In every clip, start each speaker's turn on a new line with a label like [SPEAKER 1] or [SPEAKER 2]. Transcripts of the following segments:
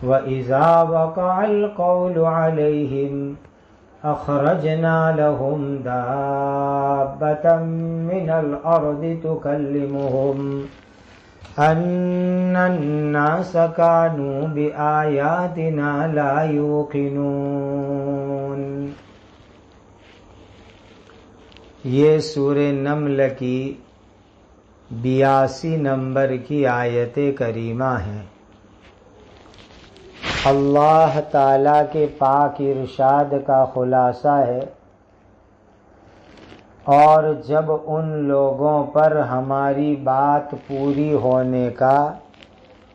[SPEAKER 1] وَإِذَا وَقَعَ الْقَوْلُ عَلَيْهِمْ أَخْرَجْنَا لَهُمْ دَابَّةً مِّنَ الْأَرْضِ تُكَلِّمُهُمْ أَنَّ النَّاسَ كَانُوا بِآيَاتِنَا لَا يُوقِنُونَ۔ یہ سورہ نمل کی 82 نمبر کی آیت کریمہ ہیں۔ اللہ تعالیٰ کے پاک ارشاد کا خلاصہ ہے، اور جب ان لوگوں پر ہماری بات پوری ہونے کا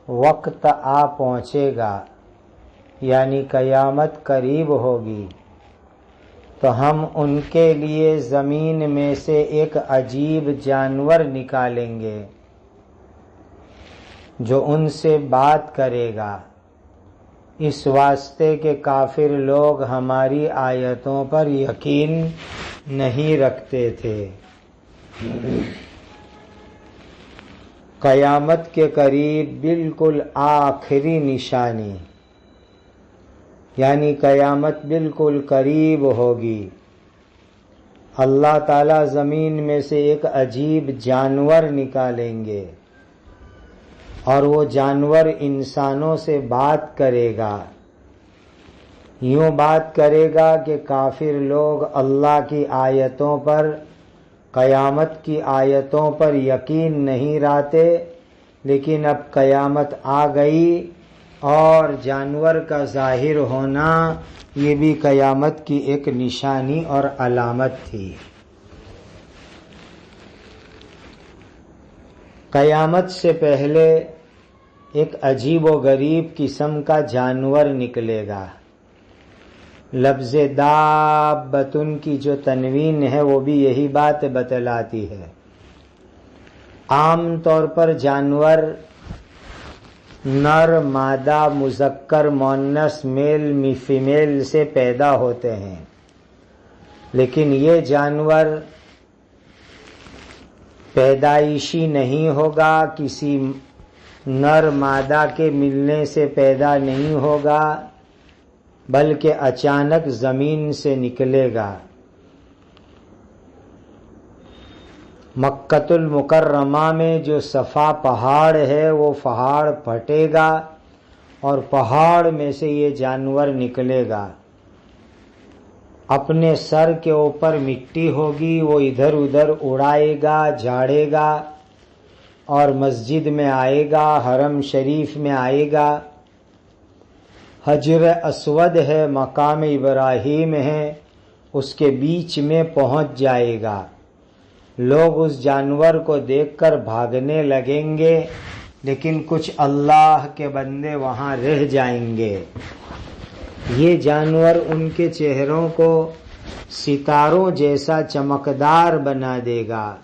[SPEAKER 1] وقت آ پہنچے گا، یعنی قیامت قریب ہوگی، تو ہم ان کے لیے زمین میں سے ایک عجیب جانور نکالیں گے جو ان سے بات کرے گا، اس واسطے کہ کافر لوگ ہماری آیتوں پر یقین نہیں رکھتے تھے۔ قیامت کے قریب بالکل آخری نشانی، یعنی قیامت بالکل قریب ہوگی، اللہ تعالیٰ زمین میں سے ایک عجیب جانور نکالیں گے، اور وہ جانور انسانوں سے بات کرے گا، یوں بات کرے گا کہ کافر لوگ اللہ کی آیتوں پر، قیامت کی آیتوں پر یقین نہیں رکھتے، لیکن اب قیامت آ گئی اور جانور کا ظاہر ہونا یہ بھی قیامت کی ایک نشانی اور علامت تھی۔ قیامت سے پہلے ایک عجیب و غریب قسم کا جانور نکلے گا۔ لفظ دابۃن کی جو تنوین ہے وہ بھی یہی بات بتلاتی ہے۔ عام طور پر جانور نر مادہ مذکر مؤنث میل فیمیل سے پیدا ہوتے ہیں، لیکن یہ جانور پیدائشی نہیں ہوگا، کسی نر مادہ کے ملنے سے پیدا نہیں ہوگا، بلکہ اچانک زمین سے نکلے گا۔ مکۃ المکرمہ میں جو صفا پہاڑ ہے وہ پہاڑ پھٹے گا اور پہاڑ میں سے یہ جانور نکلے گا۔ اپنے سر کے اوپر مٹی ہوگی، وہ ادھر ادھر اڑائے گا، جھاڑے گا، اور مسجد میں آئے گا، حرم شریف میں آئے گا۔ حجر اسود ہے، مقام ابراہیم ہے، اس کے بیچ میں پہنچ جائے گا۔ لوگ اس جانور کو دیکھ کر بھاگنے لگیں گے، لیکن کچھ اللہ کے بندے وہاں رہ جائیں گے۔ یہ جانور ان کے چہروں کو ستاروں جیسا چمکدار بنا دے گا۔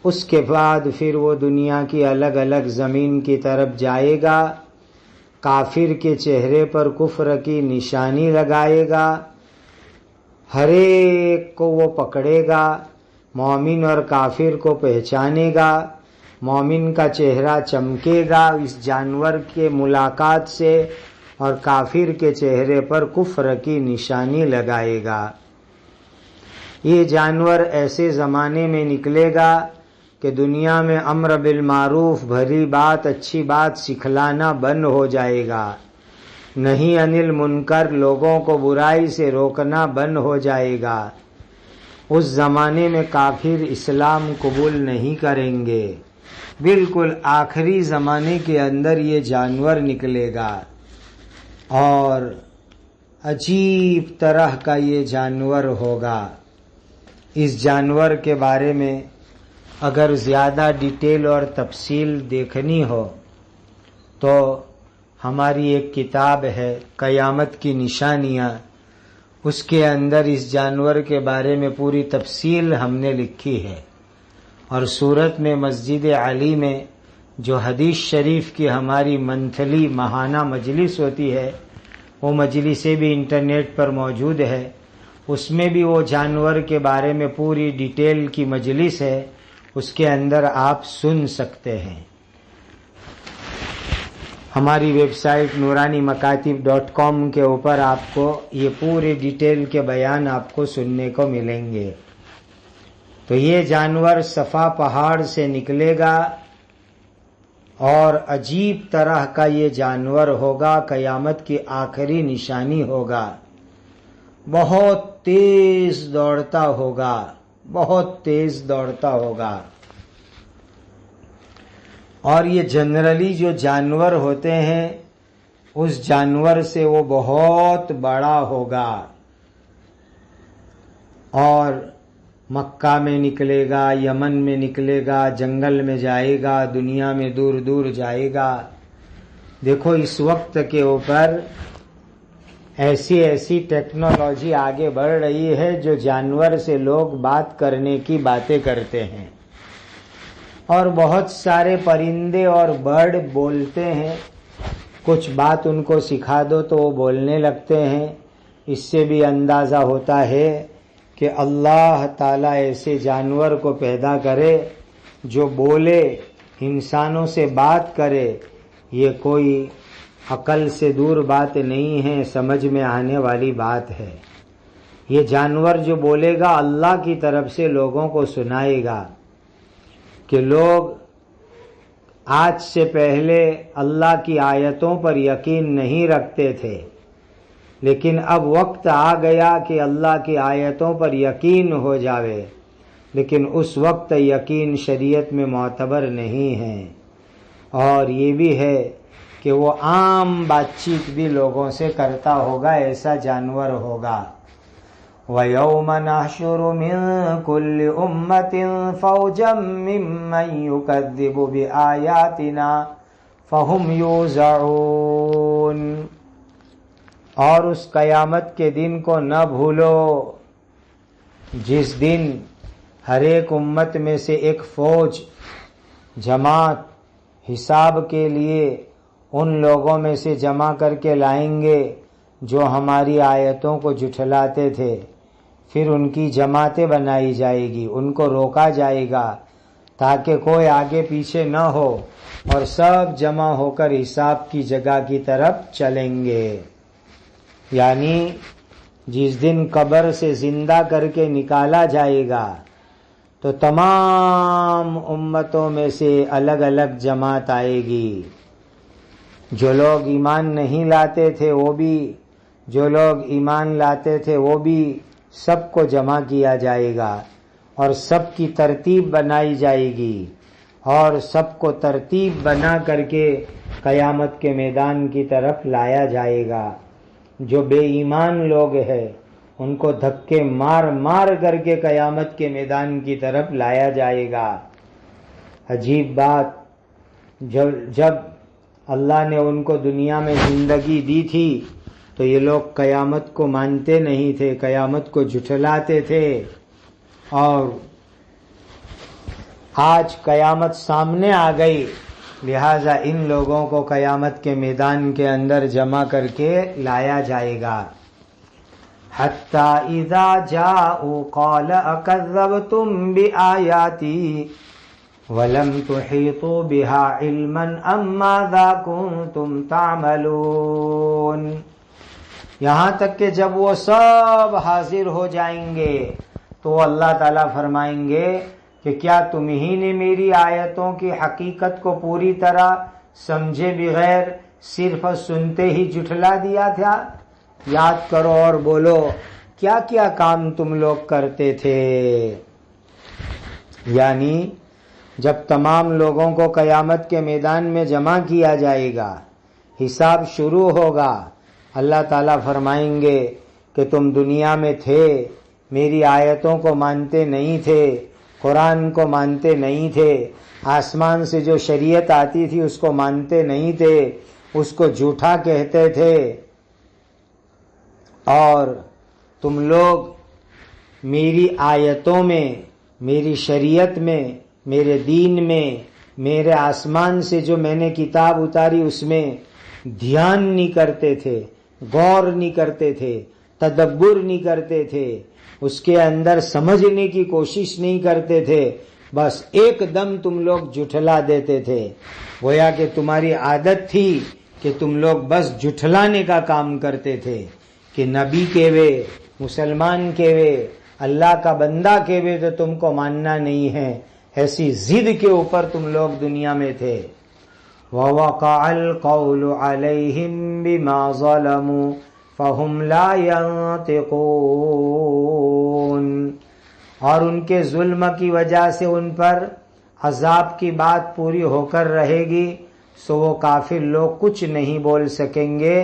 [SPEAKER 1] اس کے بعد پھر وہ دنیا کی الگ الگ زمین کی طرف جائے گا، کافر کے چہرے پر کفر کی نشانی لگائے گا، ہر ایک کو وہ پکڑے گا، مومن اور کافر کو پہچانے گا، مومن کا چہرہ چمکے گا اس جانور کے ملاقات سے، اور کافر کے چہرے پر کفر کی نشانی لگائے گا۔ یہ جانور ایسے زمانے میں نکلے گا کہ دنیا میں امر بالمعروف، بھلی بات، اچھی بات سکھلانا بند ہو جائے گا، نہیں انل منکر، لوگوں کو برائی سے روکنا بند ہو جائے گا۔ اس زمانے میں کافر اسلام قبول نہیں کریں گے۔ بالکل آخری زمانے کے اندر یہ جانور نکلے گا، اور عجیب طرح کا یہ جانور ہوگا۔ اس جانور کے بارے میں اگر زیادہ ڈیٹیل اور تفصیل دیکھنی ہو تو ہماری ایک کتاب ہے قیامت کی نشانیاں، اس کے اندر اس جانور کے بارے میں پوری تفصیل ہم نے لکھی ہے۔ اور سورت میں مسجد علی میں جو حدیث شریف کی ہماری منتھلی ماہانہ مجلس ہوتی ہے، وہ مجلسیں بھی انٹرنیٹ پر موجود ہے، اس میں بھی وہ جانور کے بارے میں پوری ڈیٹیل کی مجلس ہے، اس کے اندر آپ سن سکتے ہیں۔ ہماری ویب سائٹ نورانی-مکاتب.com کے اوپر آپ کو یہ پورے ڈیٹیل کے بیان آپ کو سننے کو ملیں گے۔ تو یہ جانور صفا پہاڑ سے نکلے گا اور عجیب طرح کا یہ جانور ہوگا، قیامت کی آخری نشانی ہوگا، بہت تیز دوڑتا ہوگا، بہت تیز دوڑتا ہوگا۔ اور یہ جنرلی جو جانور ہوتے ہیں اس جانور سے وہ بہت بڑا ہوگا، اور مکہ میں نکلے گا، یمن میں نکلے گا، جنگل میں جائے گا، دنیا میں دور دور جائے گا۔ دیکھو اس وقت کے اوپر ایسی ٹیکنالوجی آگے بڑھ رہی ہے جو جانور سے لوگ بات کرنے کی باتیں کرتے ہیں، اور بہت سارے پرندے اور برڈ بولتے ہیں، کچھ بات ان کو سکھا دو تو وہ بولنے لگتے ہیں۔ اس سے بھی اندازہ ہوتا ہے کہ اللہ تعالیٰ ایسے جانور کو پیدا کرے جو بولے، انسانوں سے بات کرے، یہ کوئی عقل سے دور بات نہیں ہے، سمجھ میں آنے والی بات ہے۔ یہ جانور جو بولے گا اللہ کی طرف سے لوگوں کو سنائے گا کہ لوگ آج سے پہلے اللہ کی آیتوں پر یقین نہیں رکھتے تھے، لیکن اب وقت آ گیا کہ اللہ کی آیتوں پر یقین ہو جاوے، لیکن اس وقت یقین شریعت میں معتبر نہیں ہے۔ اور یہ بھی ہے کہ وہ عام بات چیت بھی لوگوں سے کرتا ہوگا، ایسا جانور ہوگا۔ وَيَوْمَ نَحْشُرُ مِن كُلِّ أُمَّةٍ فَوْجًا مِّمَّن يُكَذِّبُ بِآيَاتِنَا فَهُمْ يُوزَعُونَ۔ اور اس قیامت کے دن کو نہ بھولو جس دن ہر ایک امت میں سے ایک فوج، جماعت حساب کے لیے ان لوگوں میں سے جمع کر کے لائیں گے جو ہماری آیتوں کو جھٹلاتے تھے۔ پھر ان کی جماعتیں بنائی جائے گی، ان کو روکا جائے گا تاکہ کوئی آگے پیچھے نہ ہو، اور سب جمع ہو کر حساب کی جگہ کی طرف چلیں گے۔ یعنی جس دن قبر سے زندہ کر کے نکالا جائے گا تو تمام امتوں میں سے الگ الگ جماعت آئے گی، جو لوگ ایمان نہیں لاتے تھے وہ بھی، جو لوگ ایمان لاتے تھے وہ بھی، سب کو جمع کیا جائے گا اور سب کی ترتیب بنائی جائے گی، اور سب کو ترتیب بنا کر کے قیامت کے میدان کی طرف لایا جائے گا۔ جو بے ایمان لوگ ہیں ان کو دھکے مار مار کر کے قیامت کے میدان کی طرف لایا جائے گا۔ عجیب بات، جب اللہ نے ان کو دنیا میں زندگی دی تھی تو یہ لوگ قیامت کو مانتے نہیں تھے، قیامت کو جھٹلاتے تھے، اور آج قیامت سامنے آ گئی، لہذا ان لوگوں کو قیامت کے میدان کے اندر جمع کر کے لایا جائے گا۔ حَتَّى إِذَا جَاءُوا قَالَ أَكَذَّبْتُمْ بِآيَاتِي وَلَمْ تُحِيطُوا بِهَا عِلْمًا أَمْ مَاذَا كُنْتُمْ تَعْمَلُونَ۔ یہاں تک کہ جب وہ سب حاضر ہو جائیں گے تو اللہ تعالیٰ فرمائیں گے کہ کیا تم ہی نے میری آیتوں کی حقیقت کو پوری طرح سمجھے بغیر صرف سنتے ہی جھٹلا دیا تھا؟ یاد کرو اور بولو کیا کیا کام تم لوگ کرتے تھے۔ یعنی جب تمام لوگوں کو قیامت کے میدان میں جمع کیا جائے گا، حساب شروع ہوگا، اللہ تعالیٰ فرمائیں گے کہ تم دنیا میں تھے، میری آیتوں کو مانتے نہیں تھے، قرآن کو مانتے نہیں تھے، آسمان سے جو شریعت آتی تھی اس کو مانتے نہیں تھے، اس کو جھوٹا کہتے تھے، اور تم لوگ میری آیتوں میں، میری شریعت میں، میرے دین میں، میرے آسمان سے جو میں نے کتاب اتاری اس میں دھیان نہیں کرتے تھے، غور نہیں کرتے تھے، تدبر نہیں کرتے تھے، اس کے اندر سمجھنے کی کوشش نہیں کرتے تھے، بس ایک دم تم لوگ جھٹلا دیتے تھے۔ گویا کہ تمہاری عادت تھی کہ تم لوگ بس جھٹلانے کا کام کرتے تھے کہ نبی کہوے، مسلمان کہوے، اللہ کا بندہ کہوے تو تم کو ماننا نہیں ہے، ایسی ضد کے اوپر تم لوگ دنیا میں تھے۔ وَوَقَعَ الْقَوْلُ عَلَيْهِمْ بِمَا ظَلَمُوا فَهُمْ لَا يَنطِقُونَ، اور ان کے ظلم کی وجہ سے ان پر عذاب کی بات پوری ہو کر رہے گی، سو وہ کافر لوگ کچھ نہیں بول سکیں گے۔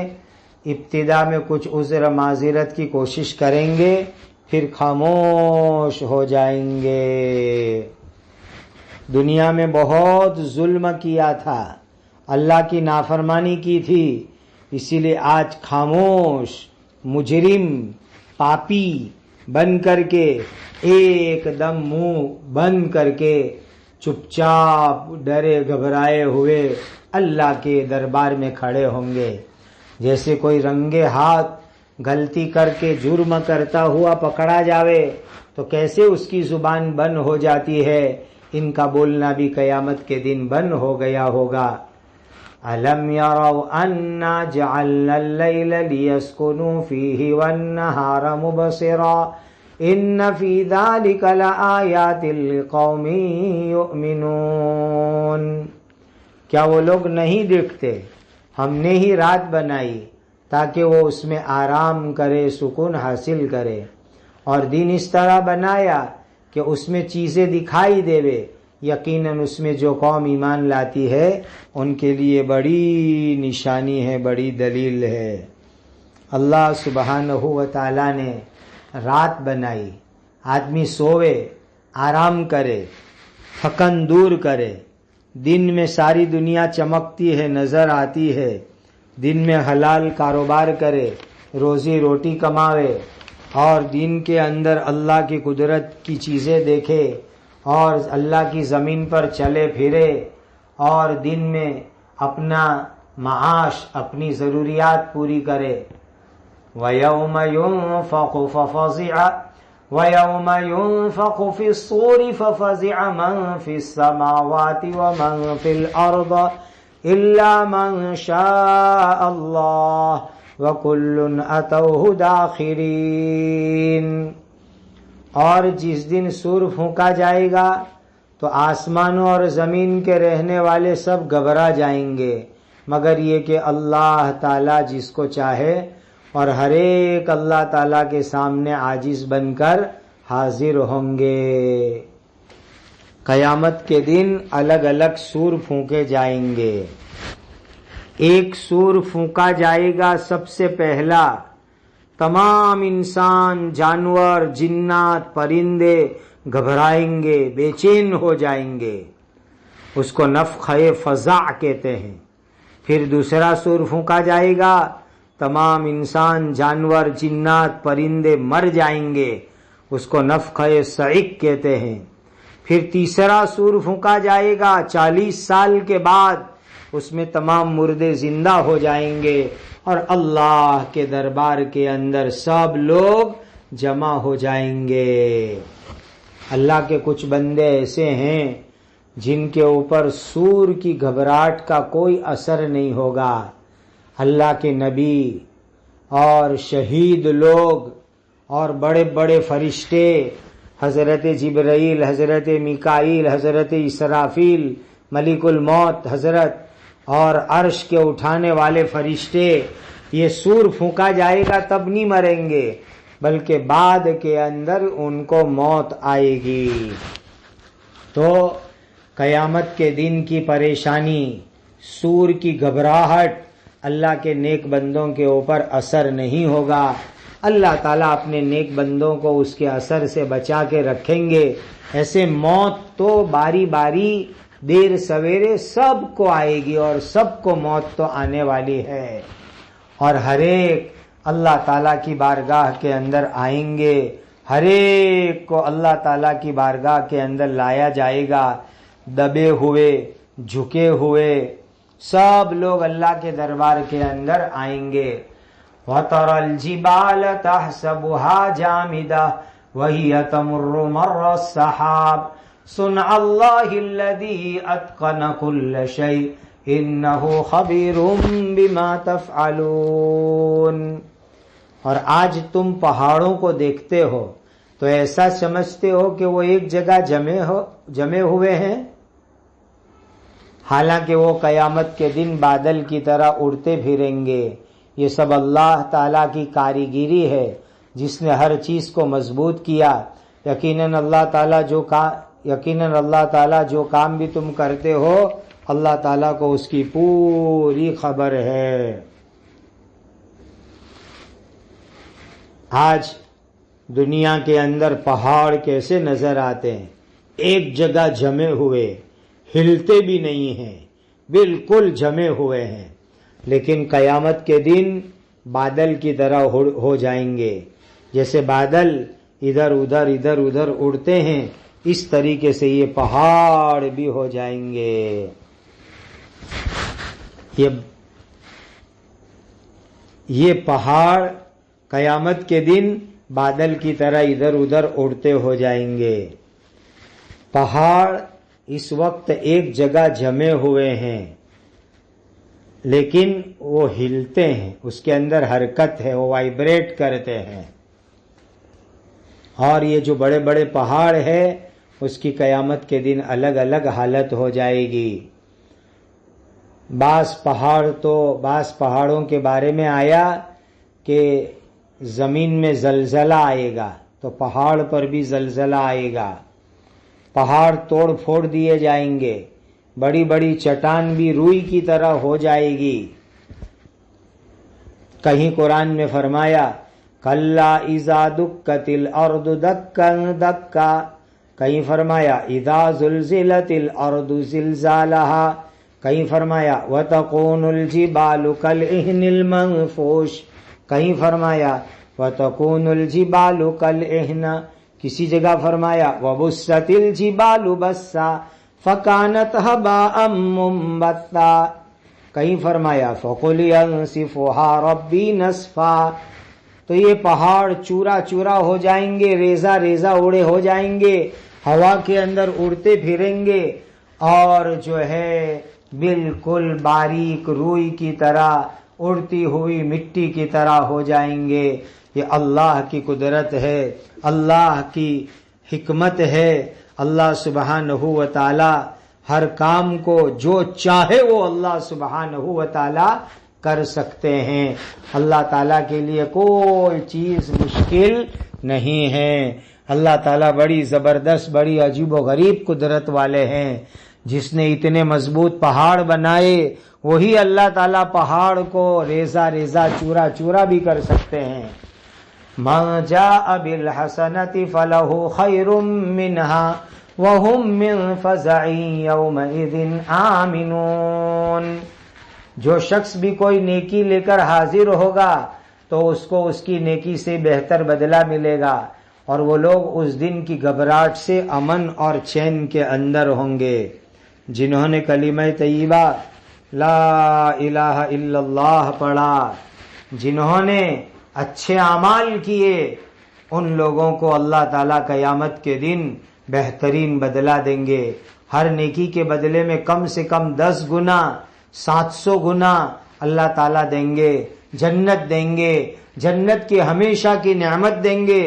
[SPEAKER 1] ابتدا میں کچھ عذر معذرت کی کوشش کریں گے، پھر خاموش ہو جائیں گے۔ دنیا میں بہت ظلم کیا تھا، اللہ کی نافرمانی کی تھی، اسی لیے آج خاموش مجرم پاپی بن کر کے ایک دم منہ بند کر کے چپ چاپ ڈرے گھبرائے ہوئے اللہ کے دربار میں کھڑے ہوں گے۔ جیسے کوئی رنگے ہاتھ غلطی کر کے جرم کرتا ہوا پکڑا جاوے تو کیسے اس کی زبان بند ہو جاتی ہے، ان کا بولنا بھی قیامت کے دن بند ہو گیا ہوگا۔ أَلَمْ يَرَوْا أَنَّا جَعَلْنَا اللَّيْلَ لِيَسْكُنُوا فِيهِ وَالنَّهَارَ مُبْصِرًا إِنَّ فِي ذَلِكَ لَآيَاتٍ لِقَوْمٍ يُؤْمِنُونَ، کیا وہ لوگ نہیں دیکھتے ہم نے ہی رات بنائی تاکہ وہ اس میں آرام کرے، سکون حاصل کرے، اور دن اس طرح بنایا کہ اس میں چیزیں دکھائی دیوے، یقیناً اس میں جو قوم ایمان لاتی ہے ان کے لیے بڑی نشانی ہے، بڑی دلیل ہے۔ اللہ سبحانہ و تعالی نے رات بنائی، آدمی سوئے، آرام کرے، تھکن دور کرے، دن میں ساری دنیا چمکتی ہے، نظر آتی ہے، دن میں حلال کاروبار کرے، روزی روٹی کماوے، اور دن کے اندر اللہ کی قدرت کی چیزیں دیکھے اور اللہ کی زمین پر چلے پھرے، اور دن میں اپنا معاش، اپنی ضروریات پوری کرے۔ وَيَوْمَ يُنفَخُ فِي الصُّورِ فَفَزِعَ مَن فِي السَّمَاوَاتِ وَمَن فِي الْأَرْضِ إِلَّا مَن شَاءَ اللَّهُ وَكُلٌّ أَتَوْهُ دَاخِرِينَ، اور جس دن سور پھونکا جائے گا تو آسمانوں اور زمین کے رہنے والے سب گھبرا جائیں گے، مگر یہ کہ اللہ تعالیٰ جس کو چاہے، اور ہر ایک اللہ تعالیٰ کے سامنے عاجز بن کر حاضر ہوں گے۔ قیامت کے دن الگ الگ سور پھونکے جائیں گے۔ ایک سور پھونکا جائے گا سب سے پہلا، تمام انسان، جانور، جنات، پرندے گھبرائیں گے، بے چین ہو جائیں گے، اس کو نفخہ فزع کہتے ہیں۔ پھر دوسرا سور پھونکا جائے گا، تمام انسان، جانور، جنات، پرندے مر جائیں گے، اس کو نفخہ صعق کہتے ہیں۔ پھر تیسرا سور پھونکا جائے گا 40 سال کے بعد، اس میں تمام مردے زندہ ہو جائیں گے، اور اللہ کے دربار کے اندر سب لوگ جمع ہو جائیں گے۔ اللہ کے کچھ بندے ایسے ہیں جن کے اوپر سور کی گھبراہٹ کا کوئی اثر نہیں ہوگا۔ اللہ کے نبی اور شہید لوگ اور بڑے بڑے فرشتے، حضرت جبرائیل، حضرت میکائیل، حضرت اسرافیل، ملک الموت حضرت، اور عرش کے اٹھانے والے فرشتے، یہ سور پھونکا جائے گا تب نہیں مریں گے، بلکہ بعد کے اندر ان کو موت آئے گی۔ تو قیامت کے دن کی پریشانی، سور کی گھبراہٹ اللہ کے نیک بندوں کے اوپر اثر نہیں ہوگا۔ اللہ تعالیٰ اپنے نیک بندوں کو اس کے اثر سے بچا کے رکھیں گے۔ ایسے موت تو باری باری، دیر سویرے سب کو آئے گی، اور سب کو موت تو آنے والی ہے، اور ہر ایک اللہ تعالیٰ کی بارگاہ کے اندر آئیں گے، ہر ایک کو اللہ تعالیٰ کی بارگاہ کے اندر لایا جائے گا، دبے ہوئے، جھکے ہوئے، سب لوگ اللہ کے دربار کے اندر آئیں گے۔ وَتَرَى الْجِبَالَ تَحْسَبُهَا جَامِدَةً وَهِيَ تَمُرُّ مَرَّ السَّحَابِ صُنْعَ اللَّهِ الَّذِي أَتْقَنَ كُلَّ شَيْءٍ إنه خبير بما تفعلون۔ اور آج تم پہاڑوں کو دیکھتے ہو تو ایسا سمجھتے ہو کہ وہ ایک جگہ جمے ہوئے ہیں، حالانکہ وہ قیامت کے دن بادل کی طرح اڑتے پھریں گے۔ یہ سب اللہ تعالیٰ کی کاریگری ہے جس نے ہر چیز کو مضبوط کیا۔ یقیناً اللہ تعالیٰ جو کام بھی تم کرتے ہو اللہ تعالیٰ کو اس کی پوری خبر ہے۔ آج دنیا کے اندر پہاڑ کیسے نظر آتے ہیں؟ ایک جگہ جمے ہوئے، ہلتے بھی نہیں ہیں، بالکل جمے ہوئے ہیں، لیکن قیامت کے دن بادل کی طرح ہو جائیں گے۔ جیسے بادل ادھر ادھر اڑتے ہیں، اس طریقے سے یہ پہاڑ بھی ہو جائیں گے۔ یہ پہاڑ قیامت کے دن بادل کی طرح ادھر ادھر اڑتے ہو جائیں گے۔ پہاڑ اس وقت ایک جگہ جمے ہوئے ہیں، لیکن وہ ہلتے ہیں، اس کے اندر حرکت ہے، وہ وائبریٹ کرتے ہیں۔ اور یہ جو بڑے بڑے پہاڑ ہے اس کی قیامت کے دن الگ الگ حالت ہو جائے گی۔ بعض پہاڑوں کے بارے میں آیا کہ زمین میں زلزلہ آئے گا تو پہاڑ پر بھی زلزلہ آئے گا، پہاڑ توڑ پھوڑ دیے جائیں گے، بڑی بڑی چٹان بھی روئی کی طرح ہو جائے گی۔ کہیں قرآن میں فرمایا کلا اذا دکت الارض دکا دکا، کہیں فرمایا اذا زلزلت الارض زلزالہا، کہیں فرمایا وتکون الجبال کالعہن المنفوش، کہیں فرمایا وتکون الجبال کالعہن، کسی جگہ فرمایا وبست الجبال بسا فکانت ہباء منبثا، کہیں فرمایا فقل ینسفها ربی نسفا۔ تو یہ پہاڑ چورا چورا ہو جائیں گے، ریزہ ریزہ اڑے ہو جائیں گے، ہوا کے اندر اڑتے پھریں گے، اور جو ہے بالکل باریک روئی کی طرح اڑتی ہوئی مٹی کی طرح ہو جائیں گے۔ یہ اللہ کی قدرت ہے، اللہ کی حکمت ہے۔ اللہ سبحانہ و تعالی ہر کام کو جو چاہے وہ اللہ سبحانہ و تعالی کر سکتے ہیں۔ اللہ تعالیٰ کے لیے کوئی چیز مشکل نہیں ہے۔ اللہ تعالیٰ بڑی زبردست، بڑی عجیب و غریب قدرت والے ہیں۔ جس نے اتنے مضبوط پہاڑ بنائے وہی اللہ تعالیٰ پہاڑ کو ریزہ ریزہ چورا چورا بھی کر سکتے ہیں۔ مَن جَاءَ بِالْحَسَنَةِ فَلَهُ خَيْرٌ مِّنْهَا وَهُمْ مِّن فَزَعٍ يَوْمَئِذٍ آمِنُونَ۔ جو شخص بھی کوئی نیکی لے کر حاضر ہوگا تو اس کو اس کی نیکی سے بہتر بدلہ ملے گا، اور وہ لوگ اس دن کی گھبراہٹ سے امن اور چین کے اندر ہوں گے۔ جنہوں نے کلمہ طیبہ لا الہ الا اللہ پڑھا، جنہوں نے اچھے اعمال کیے، ان لوگوں کو اللہ تعالیٰ قیامت کے دن بہترین بدلہ دیں گے۔ ہر نیکی کے بدلے میں کم سے کم 10 گنا 700 گنا اللہ تعالیٰ دیں گے، جنت دیں گے، جنت کی ہمیشہ کی نعمت دیں گے۔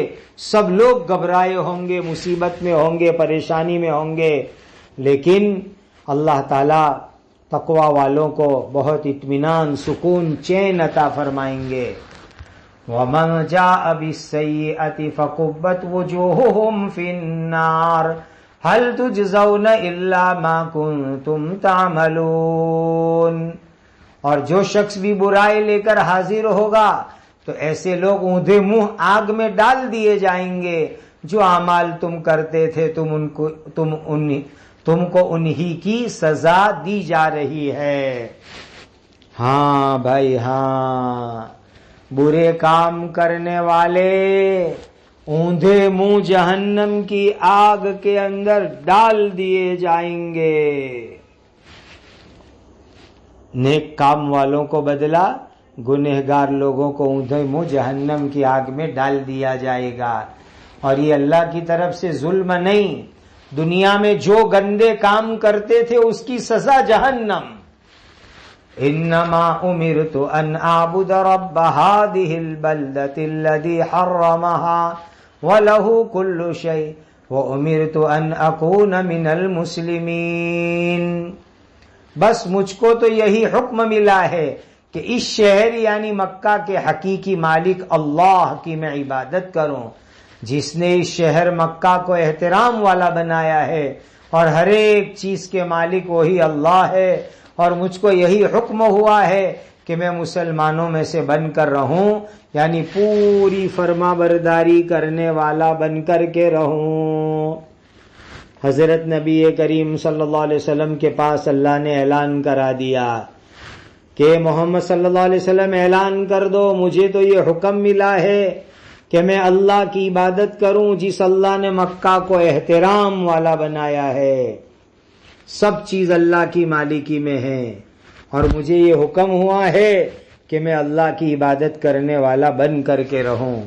[SPEAKER 1] سب لوگ گھبرائے ہوں گے، مصیبت میں ہوں گے، پریشانی میں ہوں گے، لیکن اللہ تعالیٰ تقوی والوں کو بہت اطمینان، سکون، چین عطا فرمائیں گے۔ وَمَن جَاءَ بِالسَّيِّئَةِ فَكُبَّتْ وُجُوهُهُمْ فِي النَّارِ هَلْ تُجْزَوْنَ إِلَّا مَا كُنتُمْ تَعْمَلُونَ۔ اور جو شخص بھی برائی لے کر حاضر ہوگا تو ایسے لوگ اوندھے منہ آگ میں ڈال دیے جائیں گے۔ جو اعمال تم کرتے تھے تم کو انہی کی سزا دی جا رہی ہے۔ ہاں بھائی ہاں، برے کام کرنے والے اوندھے منہ جہنم کی آگ کے اندر ڈال دیے جائیں گے۔ نیک کام والوں کو بدلہ، گنہگار لوگوں کو اوندھے منہ جہنم کی آگ میں ڈال دیا جائے گا۔ اور یہ اللہ کی طرف سے ظلم نہیں، دنیا میں جو گندے کام کرتے تھے اس کی سزا جہنم، انما امرت ان اعبد رب هذه البلدة الذي حرمها وله كل شيء وامرت ان اكون من المسلمین. بس مجھ کو تو یہی حکم ملا ہے کہ اس شہر یعنی مکہ کے حقیقی مالک اللہ کی میں عبادت کروں، جس نے اس شہر مکہ کو احترام والا بنایا ہے، اور ہر ایک چیز کے مالک وہی اللہ ہے، اور مجھ کو یہی حکم ہوا ہے کہ میں مسلمانوں میں سے بن کر رہوں، یعنی پوری فرما برداری کرنے والا بن کر کے رہوں. حضرت نبی کریم صلی اللہ علیہ وسلم کے پاس اللہ نے اعلان کرا دیا کہ محمد صلی اللہ علیہ وسلم اعلان کر دو، مجھے تو یہ حکم ملا ہے کہ میں اللہ کی عبادت کروں جس اللہ نے مکہ کو احترام والا بنایا ہے، سب چیز اللہ کی مالکی میں ہے، اور مجھے یہ حکم ہوا ہے کہ میں اللہ کی عبادت کرنے والا بن کر کے رہوں.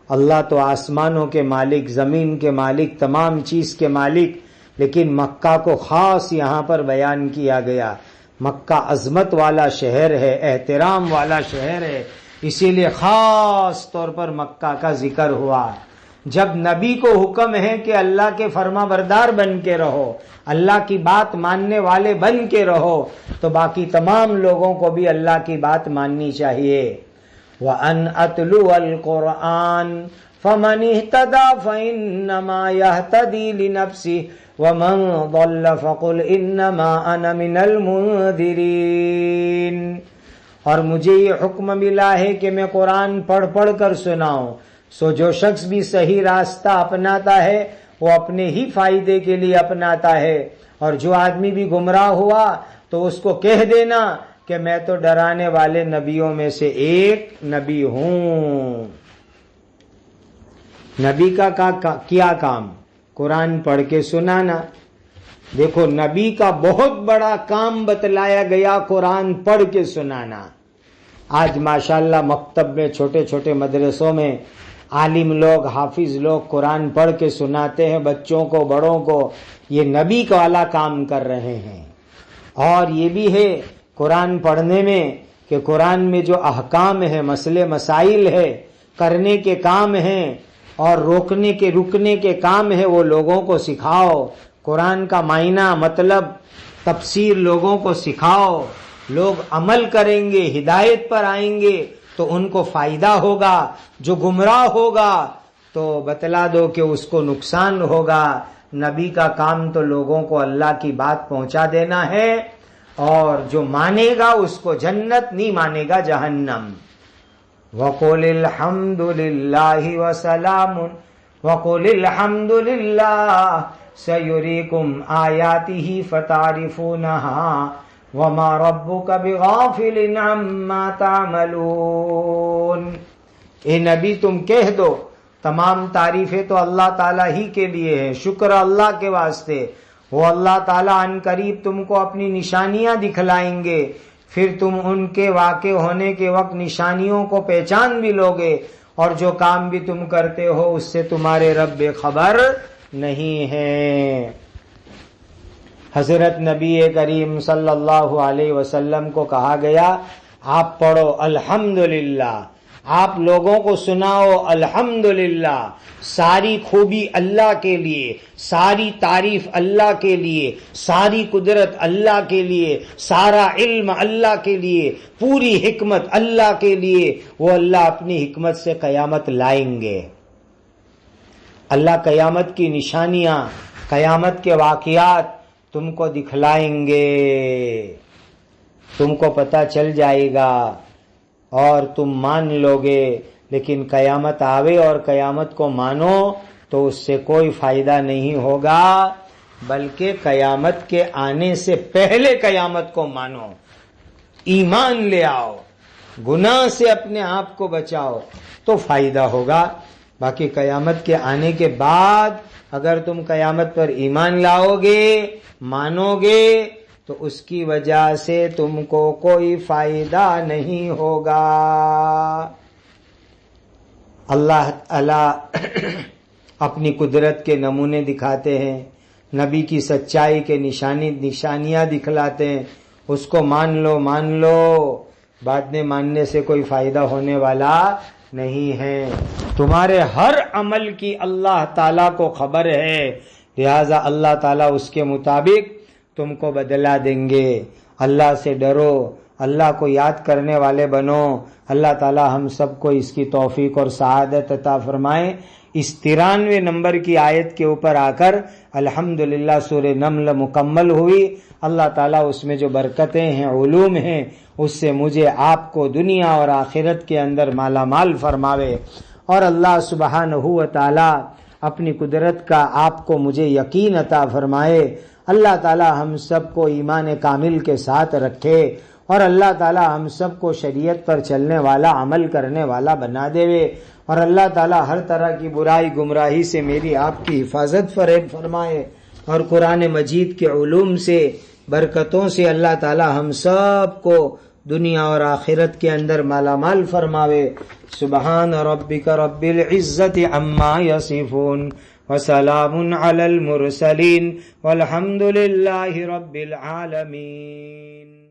[SPEAKER 1] اللہ تو آسمانوں کے مالک، زمین کے مالک، تمام چیز کے مالک، لیکن مکہ کو خاص یہاں پر بیان کیا گیا. مکہ عظمت والا شہر ہے، احترام والا شہر ہے، اسی لیے خاص طور پر مکہ کا ذکر ہوا. جب نبی کو حکم ہے کہ اللہ کے فرما بردار بن کے رہو، اللہ کی بات ماننے والے بن کے رہو، تو باقی تمام لوگوں کو بھی اللہ کی بات ماننی چاہیے. وَأَنْ أَتْلُوَ الْقُرْآنَ فَمَنِ اهْتَدَى فَإِنَّمَا يَهْتَدِي لِنَفْسِهِ وَمَنْ ضَلَّ فَقُلْ إِنَّمَا أَنَا مِنَ الْمُنذِرِينَ. اور مجھے یہ حکم ملا ہے کہ میں قرآن پڑھ پڑھ کر سناؤں، سو جو شخص بھی صحیح راستہ اپناتا ہے وہ اپنے ہی فائدے کے لیے اپناتا ہے، اور جو آدمی بھی گمراہ ہوا تو اس کو کہہ دینا کہ میں تو ڈرانے والے نبیوں میں سے ایک نبی ہوں. نبی کا کیا کام؟ قرآن پڑھ کے سنانا. دیکھو نبی کا بہت بڑا کام بتلایا گیا، قرآن پڑھ کے سنانا. آج ماشاءاللہ مکتب میں، چھوٹے چھوٹے مدرسوں میں عالم لوگ، حافظ لوگ قرآن پڑھ کے سناتے ہیں بچوں کو، بڑوں کو. یہ نبی کا والا کام کر رہے ہیں. اور یہ بھی ہے قرآن پڑھنے میں کہ قرآن میں جو احکام ہے، مسئلے مسائل ہے، کرنے کے کام ہیں اور روکنے کے رکنے کے کام ہے، وہ لوگوں کو سکھاؤ. قرآن کا معنی، مطلب، تفسیر لوگوں کو سکھاؤ. لوگ عمل کریں گے، ہدایت پر آئیں گے تو ان کو فائدہ ہوگا. جو گمراہ ہوگا تو بتلا دو کہ اس کو نقصان ہوگا. نبی کا کام تو لوگوں کو اللہ کی بات پہنچا دینا ہے، اور جو مانے گا اس کو جنت، نہیں مانے گا جہنم. وَقُلِ الْحَمْدُ لِلَّهِ وَسَلَامٌ وَقُلِ الْحَمْدُ لِلَّهِ سَيُرِيكُمْ آيَاتِهِ فَتَعْرِفُونَهَا وَمَا رَبُّكَ بِغَافِلٍ عَمَّا تَعْمَلُونَ. اے نبی تم کہہ دو تمام تعریفیں تو اللہ تعالیٰ ہی کے لیے ہیں، شکر اللہ کے واسطے. وہ اللہ تعالیٰ ان قریب تم کو اپنی نشانیاں دکھلائیں گے، پھر تم ان کے واقع ہونے کے وقت نشانیوں کو پہچان بھی لوگے، اور جو کام بھی تم کرتے ہو اس سے تمہارے رب بے خبر نہیں ہے. حضرت نبی کریم صلی اللہ علیہ وسلم کو کہا گیا آپ پڑھو الحمدللہ، آپ لوگوں کو سناؤ الحمدللہ. ساری خوبی اللہ کے لیے، ساری تعریف اللہ کے لیے، ساری قدرت اللہ کے لیے، سارا علم اللہ کے لیے، پوری حکمت اللہ کے لیے. وہ اللہ اپنی حکمت سے قیامت لائیں گے. اللہ قیامت کی نشانیاں، قیامت کے واقعات تم کو دکھلائیں گے، تم کو پتہ چل جائے گا اور تم مان لو گے. لیکن قیامت آوے اور قیامت کو مانو تو اس سے کوئی فائدہ نہیں ہوگا، بلکہ قیامت کے آنے سے پہلے قیامت کو مانو، ایمان لے آؤ، گناہ سے اپنے آپ کو بچاؤ تو فائدہ ہوگا. باقی قیامت کے آنے کے بعد اگر تم قیامت پر ایمان لاؤ گے، مانو گے، تو اس کی وجہ سے تم کو کوئی فائدہ نہیں ہوگا. اللہ تعالی اپنی قدرت کے نمونے دکھاتے ہیں، نبی کی سچائی کے نشانیاں دکھلاتے ہیں. اس کو مان لو، بعد میں ماننے سے کوئی فائدہ ہونے والا نہیں ہے۔ تمہارے ہر عمل کی اللہ تعالیٰ کو خبر ہے، لہذا اللہ تعالیٰ اس کے مطابق تم کو بدلہ دیں گے۔ اللہ سے ڈرو، اللہ کو یاد کرنے والے بنو۔ اللہ تعالیٰ ہم سب کو اس کی توفیق اور سعادت عطا فرمائے۔ اس 93 نمبر کی آیت کے اوپر آ کر الحمدللہ سورہ نمل مکمل ہوئی۔ اللہ تعالیٰ اس میں جو برکتیں ہیں، علوم ہیں، اس سے مجھے آپ کو دنیا اور آخرت کے اندر مالا مال فرماوے، اور اللہ سبحانہ و تعالیٰ اپنی قدرت کا آپ کو مجھے یقین عطا فرمائے۔ اللہ تعالیٰ ہم سب کو ایمان کامل کے ساتھ رکھے، اور اللہ تعالیٰ ہم سب کو شریعت پر چلنے والا، عمل کرنے والا بنا دے، اور اللہ تعالیٰ ہر طرح کی برائی گمراہی سے میری آپ کی حفاظت فرمائے، اور قرآن مجید کے علوم سے، برکتوں سے اللہ تعالیٰ ہم سب کو دنیا اور آخرت کے اندر مالا مال فرماوے۔ سبحان ربک رب العزت عما یصفون وسلام علی المرسلین والحمد للہ رب العالمین۔